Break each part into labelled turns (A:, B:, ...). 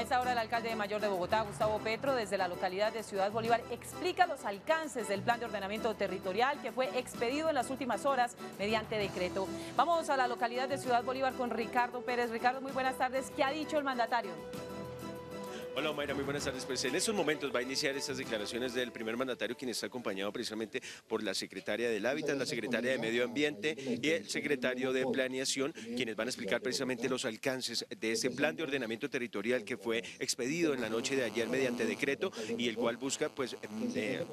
A: A esta hora el alcalde mayor de Bogotá, Gustavo Petro, desde la localidad de Ciudad Bolívar, explica los alcances del plan de ordenamiento territorial que fue expedido en las últimas horas mediante decreto. Vamos a la localidad de Ciudad Bolívar con Ricardo Pérez. Ricardo, muy buenas tardes. ¿Qué ha dicho el mandatario?
B: Hola Mayra, muy buenas tardes. Pues en estos momentos va a iniciar estas declaraciones del primer mandatario, quien está acompañado precisamente por la secretaria del Hábitat, la secretaria de Medio Ambiente y el secretario de Planeación, quienes van a explicar precisamente los alcances de este plan de ordenamiento territorial que fue expedido en la noche de ayer mediante decreto y el cual busca pues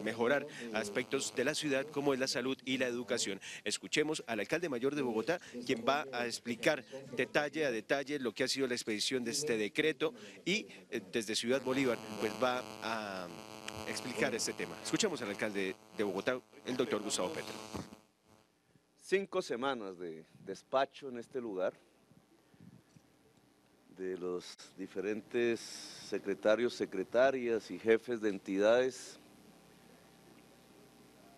B: mejorar aspectos de la ciudad como es la salud y la educación. Escuchemos al alcalde mayor de Bogotá, quien va a explicar detalle a detalle lo que ha sido la expedición de este decreto y desde Ciudad Bolívar pues va a explicar este tema. Escuchemos al alcalde de Bogotá, el doctor Gustavo Petro.
C: 5 semanas de despacho en este lugar, de los diferentes secretarios, secretarias y jefes de entidades.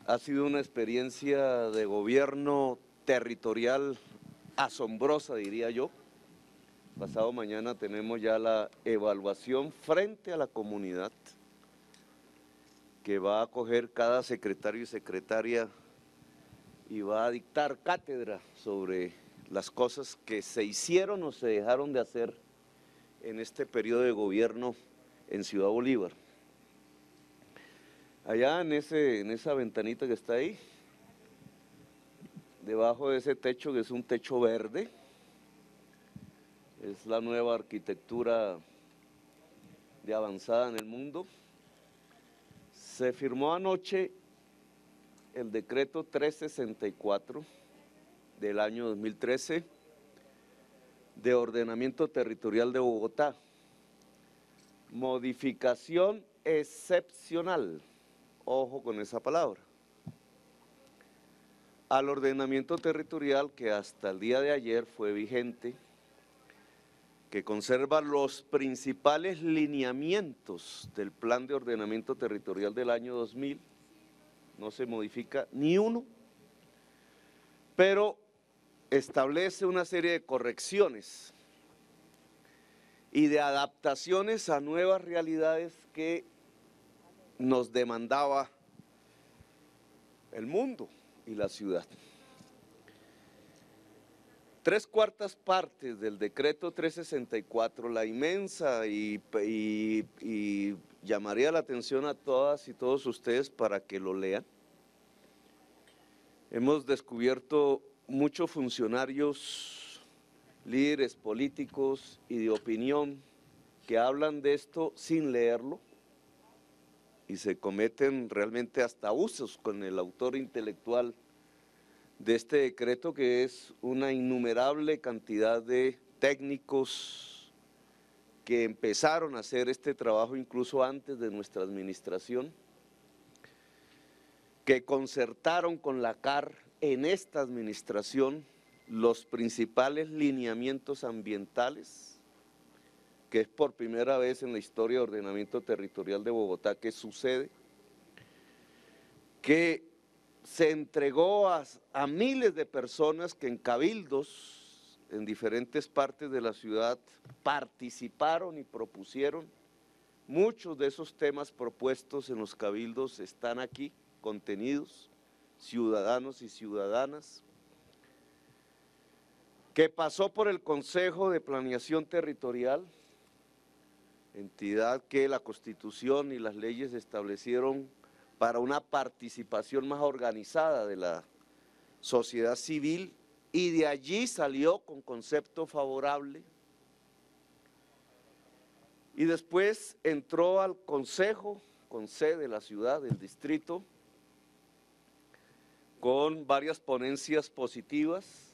C: Ha sido una experiencia de gobierno territorial asombrosa, diría yo. Pasado mañana tenemos ya la evaluación frente a la comunidad que va a acoger cada secretario y secretaria y va a dictar cátedra sobre las cosas que se hicieron o se dejaron de hacer en este periodo de gobierno en Ciudad Bolívar. Allá en esa ventanita que está ahí, debajo de ese techo, que es un techo verde, es la nueva arquitectura de avanzada en el mundo. Se firmó anoche el decreto 364 del año 2013 de ordenamiento territorial de Bogotá. Modificación excepcional, ojo con esa palabra, al ordenamiento territorial que hasta el día de ayer fue vigente, que conserva los principales lineamientos del Plan de Ordenamiento Territorial del año 2000, no se modifica ni uno, pero establece una serie de correcciones y de adaptaciones a nuevas realidades que nos demandaba el mundo y la ciudad. 3/4 partes del decreto 364, la inmensa y llamaría la atención a todas y todos ustedes para que lo lean. Hemos descubierto muchos funcionarios, líderes políticos y de opinión que hablan de esto sin leerlo y se cometen realmente hasta abusos con el autor intelectual de este decreto, que es una innumerable cantidad de técnicos que empezaron a hacer este trabajo incluso antes de nuestra administración, que concertaron con la CAR en esta administración los principales lineamientos ambientales, que es por primera vez en la historia de ordenamiento territorial de Bogotá que sucede, que se entregó a miles de personas que en cabildos en diferentes partes de la ciudad participaron y propusieron. Muchos de esos temas propuestos en los cabildos están aquí contenidos, ciudadanos y ciudadanas, que pasó por el Consejo de Planeación Territorial, entidad que la Constitución y las leyes establecieron para una participación más organizada de la sociedad civil, y de allí salió con concepto favorable. Y después entró al Consejo, con sede de la ciudad, del distrito, con varias ponencias positivas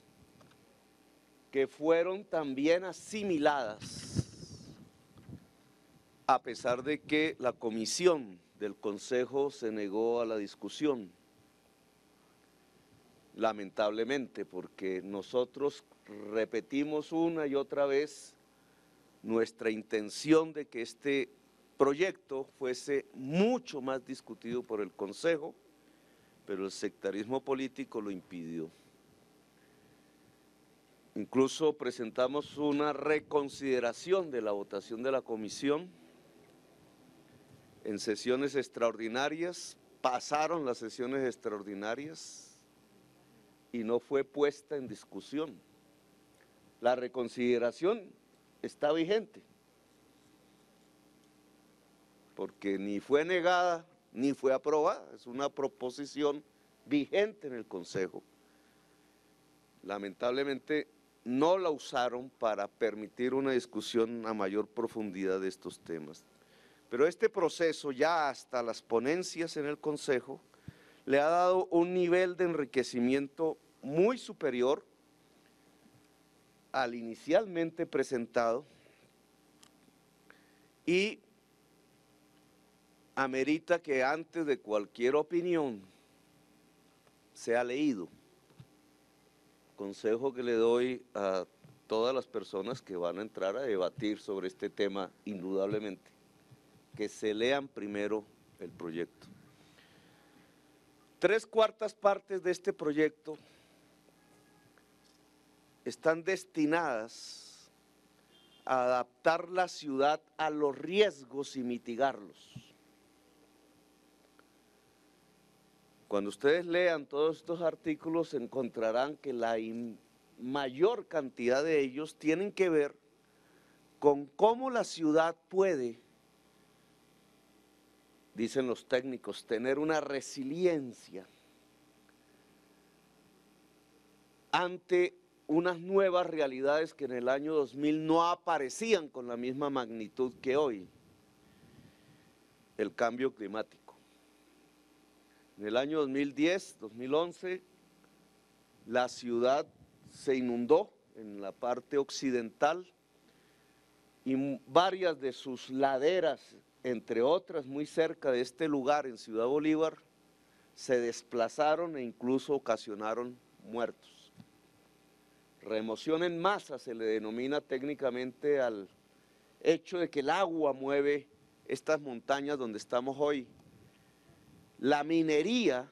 C: que fueron también asimiladas, a pesar de que la comisión del Consejo se negó a la discusión, lamentablemente, porque nosotros repetimos una y otra vez nuestra intención de que este proyecto fuese mucho más discutido por el Consejo, pero el sectarismo político lo impidió. Incluso presentamos una reconsideración de la votación de la comisión en sesiones extraordinarias, pasaron las sesiones extraordinarias y no fue puesta en discusión. La reconsideración está vigente, porque ni fue negada ni fue aprobada, es una proposición vigente en el Consejo. Lamentablemente no la usaron para permitir una discusión a mayor profundidad de estos temas. Pero este proceso, ya hasta las ponencias en el Consejo, le ha dado un nivel de enriquecimiento muy superior al inicialmente presentado y amerita que antes de cualquier opinión sea leído. Consejo que le doy a todas las personas que van a entrar a debatir sobre este tema, indudablemente, que se lean primero el proyecto. 3/4 partes de este proyecto están destinadas a adaptar la ciudad a los riesgos y mitigarlos. Cuando ustedes lean todos estos artículos encontrarán que la mayor cantidad de ellos tienen que ver con cómo la ciudad puede, dicen los técnicos, tener una resiliencia ante unas nuevas realidades que en el año 2000 no aparecían con la misma magnitud que hoy, el cambio climático. En el año 2010, 2011, la ciudad se inundó en la parte occidental y varias de sus laderas, entre otras muy cerca de este lugar en Ciudad Bolívar, se desplazaron e incluso ocasionaron muertos. Remoción en masa se le denomina técnicamente al hecho de que el agua mueve estas montañas donde estamos hoy. La minería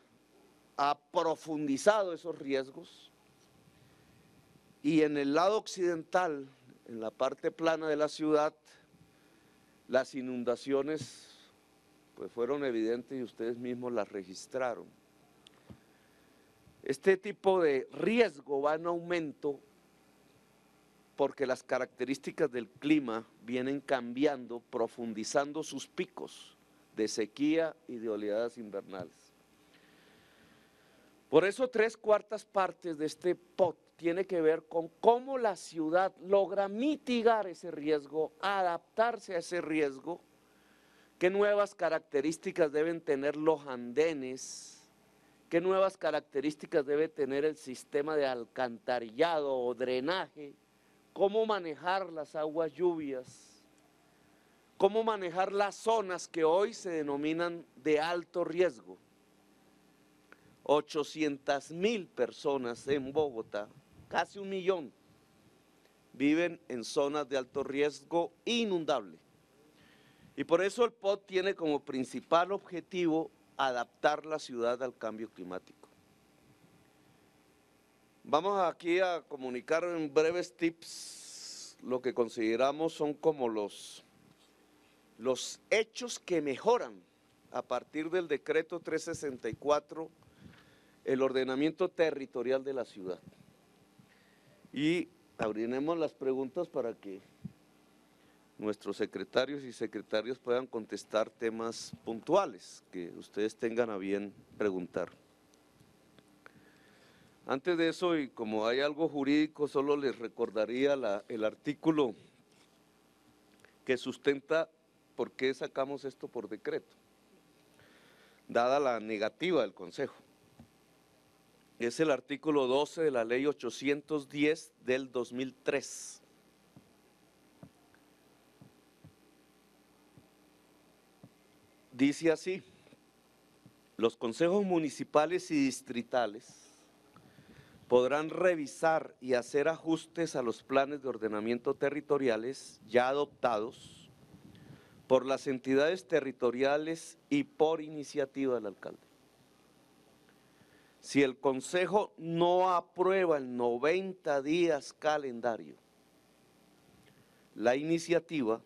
C: ha profundizado esos riesgos y en el lado occidental, en la parte plana de la ciudad, las inundaciones pues fueron evidentes y ustedes mismos las registraron. Este tipo de riesgo va en aumento porque las características del clima vienen cambiando, profundizando sus picos de sequía y de oleadas invernales. Por eso 3/4 partes de este POT tiene que ver con cómo la ciudad logra mitigar ese riesgo, adaptarse a ese riesgo, qué nuevas características deben tener los andenes, qué nuevas características debe tener el sistema de alcantarillado o drenaje, cómo manejar las aguas lluvias, cómo manejar las zonas que hoy se denominan de alto riesgo. 800,000 personas en Bogotá, casi 1 millón, viven en zonas de alto riesgo inundable. Y por eso el POT tiene como principal objetivo adaptar la ciudad al cambio climático. Vamos aquí a comunicar en breves tips lo que consideramos son como los hechos que mejoran a partir del decreto 364 el ordenamiento territorial de la ciudad. Y abriremos las preguntas para que nuestros secretarios y secretarias puedan contestar temas puntuales que ustedes tengan a bien preguntar. Antes de eso, y como hay algo jurídico, solo les recordaría el artículo que sustenta por qué sacamos esto por decreto, dada la negativa del Consejo. Es el artículo 12 de la ley 810 del 2003. Dice así: los consejos municipales y distritales podrán revisar y hacer ajustes a los planes de ordenamiento territoriales ya adoptados por las entidades territoriales y por iniciativa del alcalde. Si el Consejo no aprueba en 90 días calendario la iniciativa,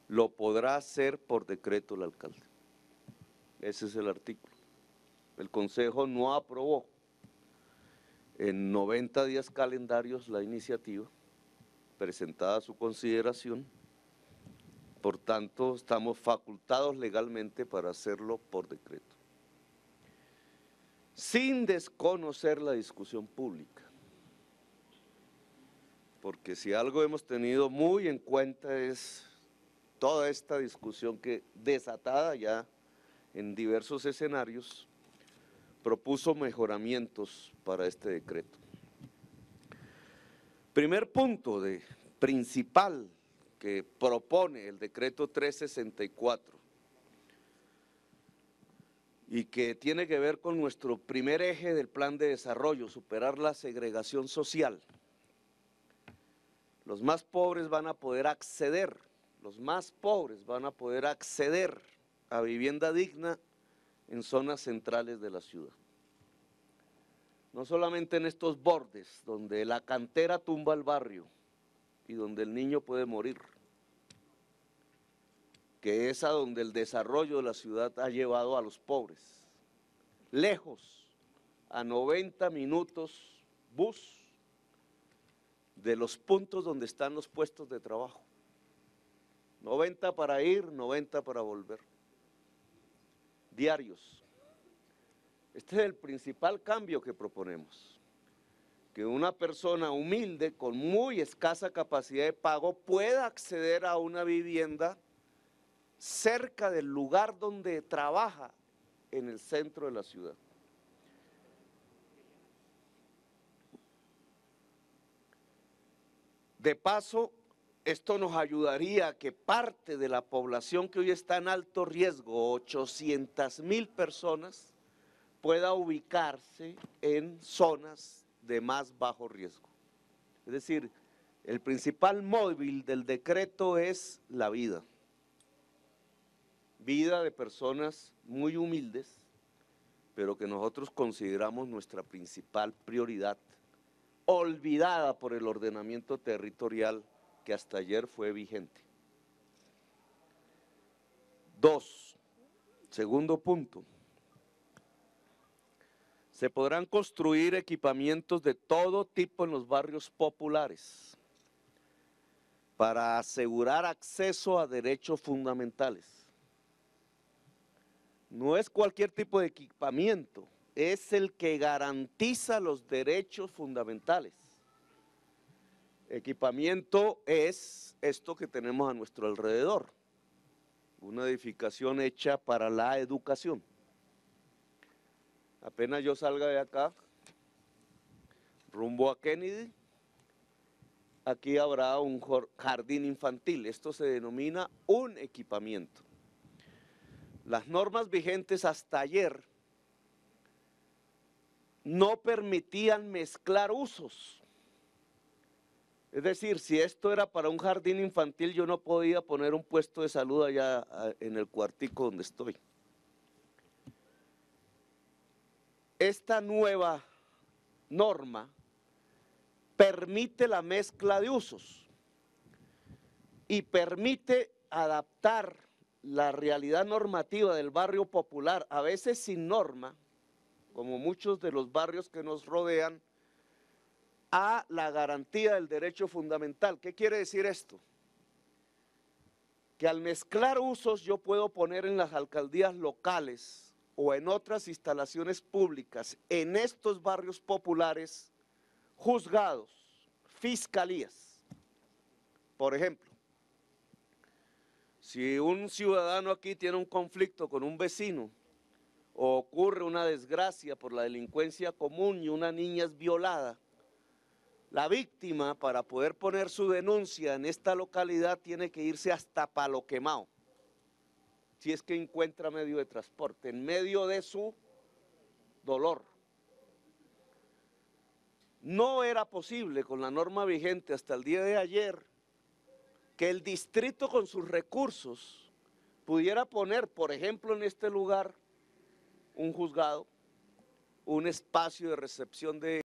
C: lo podrá hacer por decreto el alcalde. Ese es el artículo. El Consejo no aprobó en 90 días calendarios la iniciativa presentada a su consideración, por tanto estamos facultados legalmente para hacerlo por decreto, sin desconocer la discusión pública, porque si algo hemos tenido muy en cuenta es toda esta discusión que, desatada ya en diversos escenarios, propuso mejoramientos para este decreto. Primer punto principal que propone el decreto 364 y que tiene que ver con nuestro primer eje del plan de desarrollo, superar la segregación social. Los más pobres van a poder acceder, a vivienda digna en zonas centrales de la ciudad. No solamente en estos bordes donde la cantera tumba el barrio y donde el niño puede morir, que es a donde el desarrollo de la ciudad ha llevado a los pobres, lejos, a 90 minutos bus de los puntos donde están los puestos de trabajo. 90 para ir, 90 para volver, diarios. Este es el principal cambio que proponemos, que una persona humilde con muy escasa capacidad de pago pueda acceder a una vivienda cerca del lugar donde trabaja en el centro de la ciudad. De paso, esto nos ayudaría a que parte de la población que hoy está en alto riesgo, 800,000 personas, pueda ubicarse en zonas de más bajo riesgo. Es decir, el principal móvil del decreto es la vida. Vida de personas muy humildes, pero que nosotros consideramos nuestra principal prioridad, olvidada por el ordenamiento territorial que hasta ayer fue vigente. 2, segundo punto. Se podrán construir equipamientos de todo tipo en los barrios populares para asegurar acceso a derechos fundamentales. No es cualquier tipo de equipamiento, es el que garantiza los derechos fundamentales. Equipamiento es esto que tenemos a nuestro alrededor, una edificación hecha para la educación. Apenas yo salga de acá, rumbo a Kennedy, aquí habrá un jardín infantil. Esto se denomina un equipamiento. Las normas vigentes hasta ayer no permitían mezclar usos. Es decir, si esto era para un jardín infantil, yo no podía poner un puesto de salud allá en el cuartico donde estoy. Esta nueva norma permite la mezcla de usos y permite adaptar la realidad normativa del barrio popular, a veces sin norma, como muchos de los barrios que nos rodean, a la garantía del derecho fundamental. ¿Qué quiere decir esto? Que al mezclar usos yo puedo poner en las alcaldías locales o en otras instalaciones públicas, en estos barrios populares, juzgados, fiscalías. Por ejemplo, si un ciudadano aquí tiene un conflicto con un vecino, o ocurre una desgracia por la delincuencia común y una niña es violada, la víctima, para poder poner su denuncia en esta localidad, tiene que irse hasta Palo Quemado, si es que encuentra medio de transporte, en medio de su dolor. No era posible con la norma vigente hasta el día de ayer que el distrito con sus recursos pudiera poner, por ejemplo, en este lugar, un juzgado, un espacio de recepción de